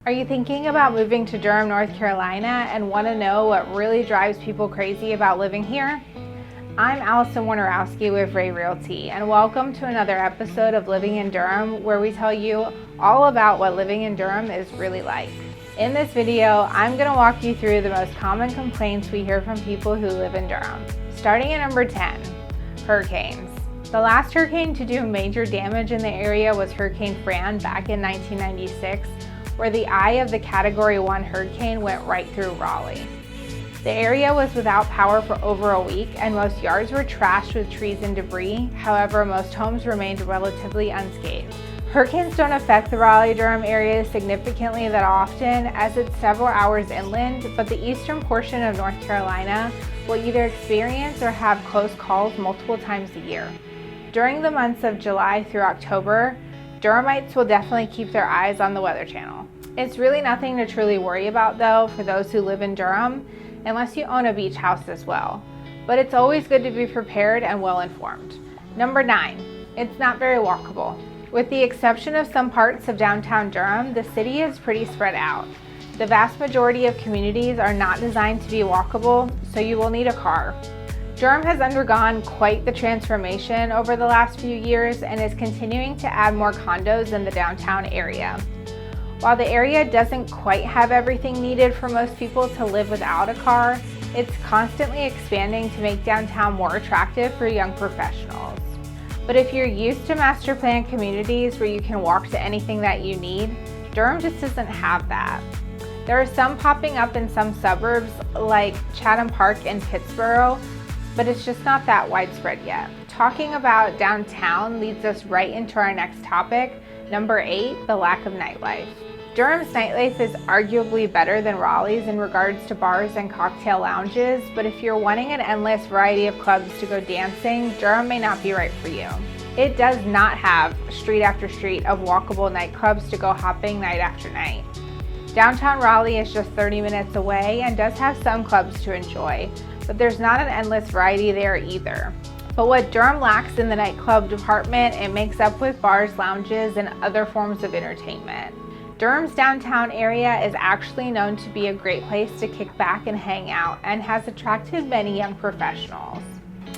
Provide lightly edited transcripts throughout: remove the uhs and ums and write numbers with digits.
Are you thinking about moving to Durham, North Carolina and want to know what really drives people crazy about living here? I'm Alison Wojnarowski with Realty, and welcome to another episode of Living in Durham, where we tell you all about what living in Durham is really like. In this video, I'm going to walk you through the most common complaints we hear from people who live in Durham. Starting at number 10, hurricanes. The last hurricane to do major damage in the area was Hurricane Fran back in 1996, where the eye of the Category 1 hurricane went right through Raleigh. The area was without power for over a week, and most yards were trashed with trees and debris. However, most homes remained relatively unscathed. Hurricanes don't affect the Raleigh-Durham area significantly that often, as it's several hours inland, but the eastern portion of North Carolina will either experience or have close calls multiple times a year. During the months of July through October, Durhamites will definitely keep their eyes on the Weather Channel. It's really nothing to truly worry about though for those who live in Durham, unless you own a beach house as well. But it's always good to be prepared and well informed. Number 9, it's not very walkable. With the exception of some parts of downtown Durham, the city is pretty spread out. The vast majority of communities are not designed to be walkable, so you will need a car. Durham has undergone quite the transformation over the last few years and is continuing to add more condos in the downtown area. While the area doesn't quite have everything needed for most people to live without a car, it's constantly expanding to make downtown more attractive for young professionals. But if you're used to master plan communities where you can walk to anything that you need, Durham just doesn't have that. There are some popping up in some suburbs like Chatham Park and Pittsboro, but it's just not that widespread yet. Talking about downtown leads us right into our next topic, number 8, the lack of nightlife. Durham's nightlife is arguably better than Raleigh's in regards to bars and cocktail lounges, but if you're wanting an endless variety of clubs to go dancing, Durham may not be right for you. It does not have street after street of walkable nightclubs to go hopping night after night. Downtown Raleigh is just 30 minutes away and does have some clubs to enjoy, but there's not an endless variety there either. But what Durham lacks in the nightclub department, it makes up with bars, lounges, and other forms of entertainment. Durham's downtown area is actually known to be a great place to kick back and hang out and has attracted many young professionals.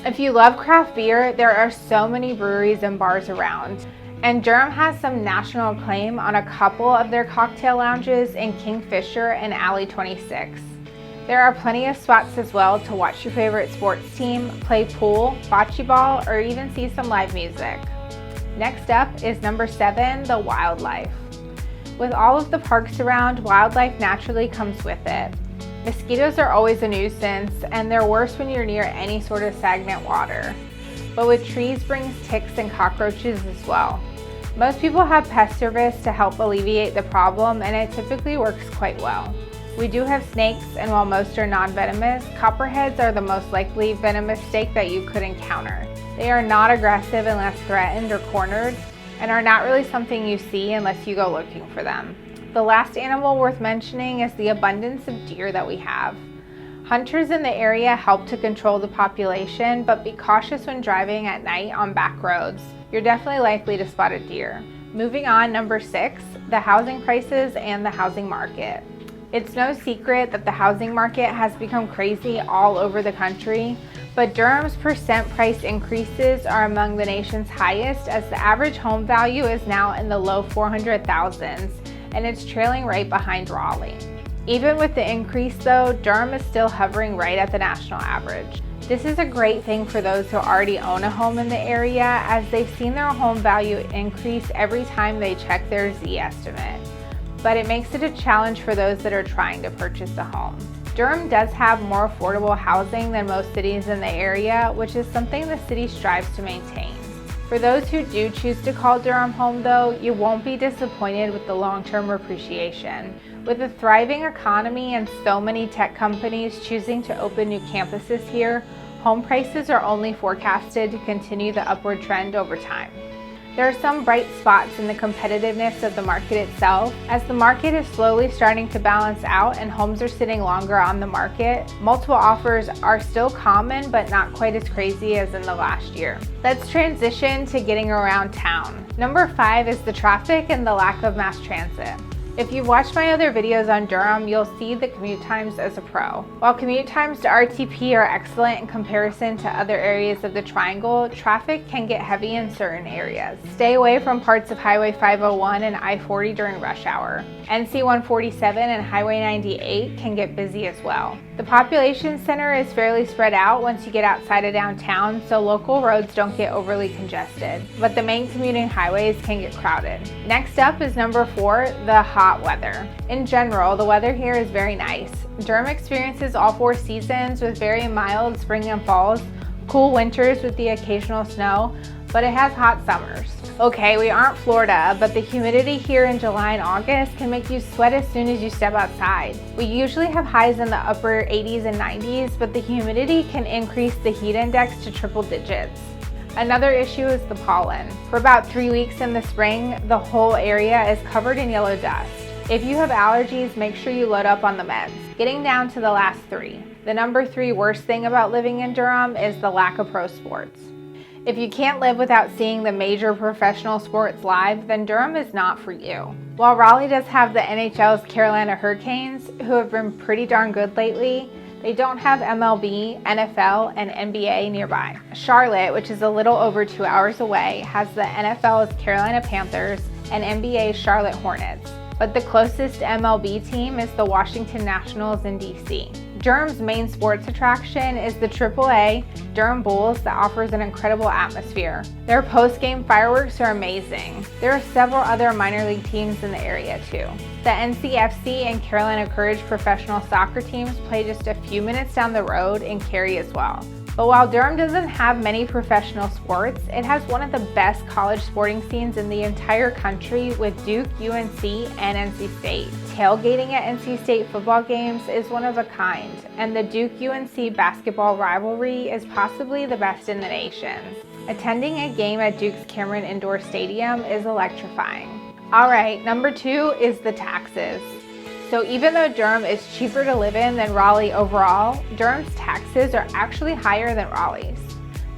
If you love craft beer, there are so many breweries and bars around. And Durham has some national acclaim on a couple of their cocktail lounges in Kingfisher and Alley 26. There are plenty of spots as well to watch your favorite sports team, play pool, bocce ball, or even see some live music. Next up is number 7, the wildlife. With all of the parks around, wildlife naturally comes with it. Mosquitoes are always a nuisance, and they're worse when you're near any sort of stagnant water. But with trees brings ticks and cockroaches as well. Most people have pest service to help alleviate the problem, and it typically works quite well. We do have snakes, and while most are non-venomous, copperheads are the most likely venomous snake that you could encounter. They are not aggressive unless threatened or cornered, and are not really something you see unless you go looking for them. The last animal worth mentioning is the abundance of deer that we have. Hunters in the area help to control the population, but be cautious when driving at night on back roads. You're definitely likely to spot a deer. Moving on, number 6, the housing prices and the housing market. It's no secret that the housing market has become crazy all over the country, but Durham's percent price increases are among the nation's highest, as the average home value is now in the low 400,000s, and it's trailing right behind Raleigh. Even with the increase though, Durham is still hovering right at the national average. This is a great thing for those who already own a home in the area, as they've seen their home value increase every time they check their Z estimate. But it makes it a challenge for those that are trying to purchase a home. Durham does have more affordable housing than most cities in the area, which is something the city strives to maintain. For those who do choose to call Durham home though, you won't be disappointed with the long-term appreciation. With a thriving economy and so many tech companies choosing to open new campuses here, home prices are only forecasted to continue the upward trend over time. There are some bright spots in the competitiveness of the market itself. As the market is slowly starting to balance out and homes are sitting longer on the market, multiple offers are still common but not quite as crazy as in the last year. Let's transition to getting around town. Number 5 is the traffic and the lack of mass transit. If you've watched my other videos on Durham, you'll see the commute times as a pro. While commute times to RTP are excellent in comparison to other areas of the Triangle, traffic can get heavy in certain areas. Stay away from parts of Highway 501 and I-40 during rush hour. NC 147 and Highway 98 can get busy as well. The population center is fairly spread out once you get outside of downtown, so local roads don't get overly congested, but the main commuting highways can get crowded. Next up is number 4, the hot weather. In general, the weather here is very nice. Durham experiences all 4 seasons with very mild spring and falls, cool winters with the occasional snow, but it has hot summers. Okay, we aren't Florida, but the humidity here in July and August can make you sweat as soon as you step outside. We usually have highs in the upper 80s and 90s, but the humidity can increase the heat index to triple digits. Another issue is the pollen. For about 3 weeks in the spring, the whole area is covered in yellow dust. If you have allergies, make sure you load up on the meds. Getting down to the last 3. The number 3 worst thing about living in Durham is the lack of pro sports. If you can't live without seeing the major professional sports live, then Durham is not for you. While Raleigh does have the NHL's Carolina Hurricanes, who have been pretty darn good lately, they don't have MLB, NFL, and NBA nearby. Charlotte, which is a little over 2 hours away, has the NFL's Carolina Panthers and NBA's Charlotte Hornets, but the closest MLB team is the Washington Nationals in DC. Durham's main sports attraction is the AAA Durham Bulls that offers an incredible atmosphere. Their post-game fireworks are amazing. There are several other minor league teams in the area too. The NCFC and Carolina Courage professional soccer teams play just a few minutes down the road in Cary as well. But while Durham doesn't have many professional sports, it has one of the best college sporting scenes in the entire country with Duke, UNC, and NC State. Tailgating at NC State football games is one of a kind, and the Duke-UNC basketball rivalry is possibly the best in the nation. Attending a game at Duke's Cameron Indoor Stadium is electrifying. Alright, number 2 is the taxes. So even though Durham is cheaper to live in than Raleigh overall, Durham's taxes are actually higher than Raleigh's.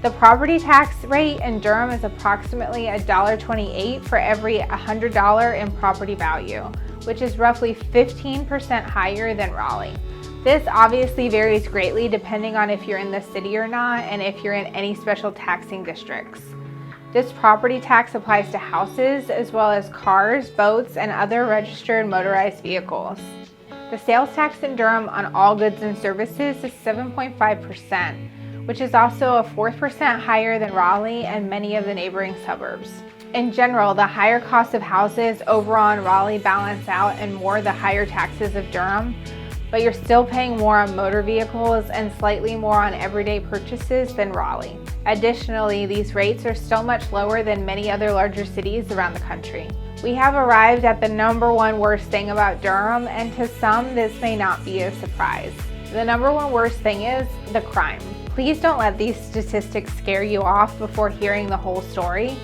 The property tax rate in Durham is approximately $1.28 for every $100 in property value, which is roughly 15% higher than Raleigh. This obviously varies greatly depending on if you're in the city or not and if you're in any special taxing districts. This property tax applies to houses as well as cars, boats, and other registered motorized vehicles. The sales tax in Durham on all goods and services is 7.5%, which is also a 4% higher than Raleigh and many of the neighboring suburbs. In general, the higher cost of houses overall in Raleigh balance out and more the higher taxes of Durham, but you're still paying more on motor vehicles and slightly more on everyday purchases than Raleigh. Additionally, these rates are still much lower than many other larger cities around the country. We have arrived at the number 1 worst thing about Durham, and to some this may not be a surprise. The number 1 worst thing is the crime. Please don't let these statistics scare you off before hearing the whole story,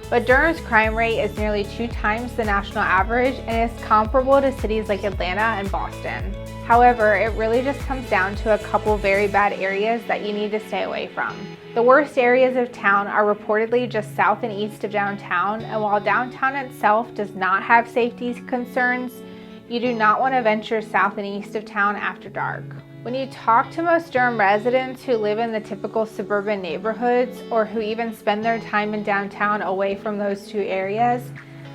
but Durham's crime rate is nearly 2 times the national average and is comparable to cities like Atlanta and Boston. However, it really just comes down to a couple very bad areas that you need to stay away from. The worst areas of town are reportedly just south and east of downtown, and while downtown itself does not have safety concerns, you do not want to venture south and east of town after dark. When you talk to most Durham residents who live in the typical suburban neighborhoods or who even spend their time in downtown away from those 2 areas,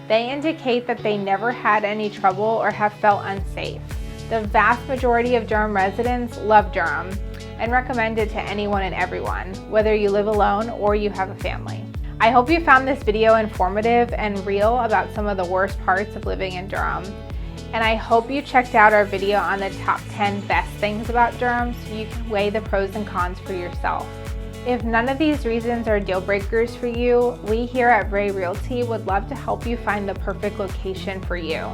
they indicate that they never had any trouble or have felt unsafe. The vast majority of Durham residents love Durham and recommend it to anyone and everyone, whether you live alone or you have a family. I hope you found this video informative and real about some of the worst parts of living in Durham. And I hope you checked out our video on the top 10 best things about Durham so you can weigh the pros and cons for yourself. If none of these reasons are deal breakers for you, we here at Ray Realty would love to help you find the perfect location for you.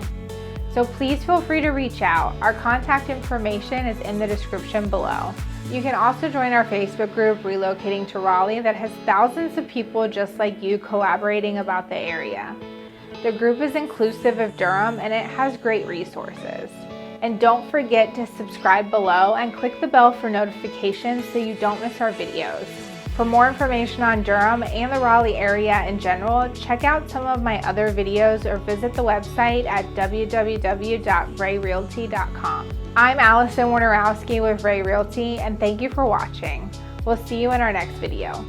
So please feel free to reach out. Our contact information is in the description below. You can also join our Facebook group, Relocating to Raleigh, that has thousands of people just like you collaborating about the area. The group is inclusive of Durham and it has great resources. And don't forget to subscribe below and click the bell for notifications so you don't miss our videos. For more information on Durham and the Raleigh area in general, check out some of my other videos or visit the website at www.rayrealty.com. I'm Alison Wojnarowski with Ray Realty, and thank you for watching. We'll see you in our next video.